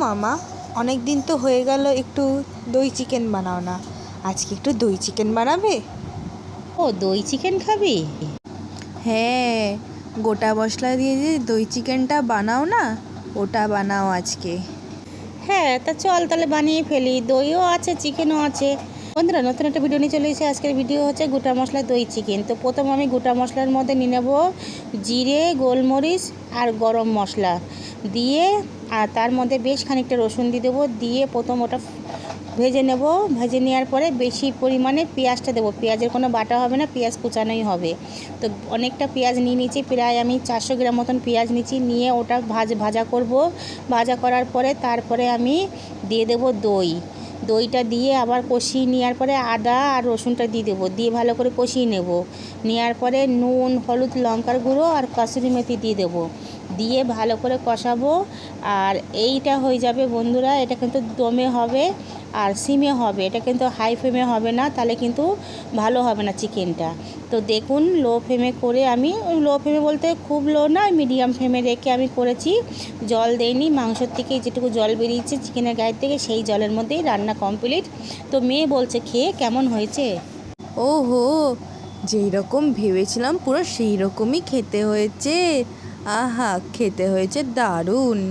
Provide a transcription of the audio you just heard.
মামা, অনেক দিন তো হয়ে গেল, একটু দই চিকেন বানাও না। আজকে একটু দই চিকেন বানাবে? ও, দই চিকেন খাবি? হ্যাঁ, গোটা মশলা দিয়ে যে দই চিকেনটা বানাও না, ওটা বানাও আজকে। হ্যাঁ, তা চল তাহলে বানিয়ে ফেলি। দইও আছে, চিকেনও আছে। বন্ধুরা, নতুন একটা ভিডিও নিয়ে চলে এসেছে। আজকের ভিডিও হচ্ছে গোটা মশলা দই চিকেন। তো প্রথম আমি গোটা মশলার মধ্যে নিয়ে নেব জিরে, গোলমরিচ আর গরম মশলা দিয়ে, আর তার মধ্যে বেশ খানিকটা রসুন দিয়ে দেবো। দিয়ে প্রথম ওটা ভেজে নেব। ভেজে নেওয়ার পরে বেশি পরিমাণে পেঁয়াজটা দেবো। পেঁয়াজের কোনো বাটা হবে না, পেঁয়াজ কুচানোই হবে। তো অনেকটা পেঁয়াজ নিয়ে নিয়েছি, প্রায় আমি 400 গ্রাম মতন পেঁয়াজ নিয়েছি। নিয়ে ওটা ভাজা করব। ভাজা করার পরে তারপরে আমি দিয়ে দেবো দইটা দিয়ে আবার কষিয়ে নেওয়ার পরে আদা আর রসুনটা দিয়ে দেবো। দিয়ে ভালো করে কষিয়ে নেব। নেওয়ার পরে নুন, হলুদ, লঙ্কার গুঁড়ো আর কাসুরি মেথি দিয়ে দেবো। দিয়ে ভালো করে কষাবো। আর এইটা হয়ে যাবে বন্ধুরা। এটা কিন্তু দমে হবে আর সিমে হবে, এটা কিন্তু হাই ফ্লেমে হবে না, তাহলে কিন্তু ভালো হবে না চিকেনটা। তো দেখুন, লো ফ্লেমে করে আমি, লো ফ্লেমে বলতে খুব লো না, মিডিয়াম ফ্লেমে রেখে আমি করেছি। জল দেইনি, মাংসর থেকে যেটুকু জল বেরিয়েছে চিকেনের গায়ের থেকে সেই জলের মধ্যেই রান্না কমপ্লিট। তো মেয়ে বলছে খেয়ে কেমন হয়েছে। ওহো, যেই রকম ভেবেছিলাম পুরো সেই রকমই খেতে হয়েছে। আহা, খেতে হয়েছে দারুণ।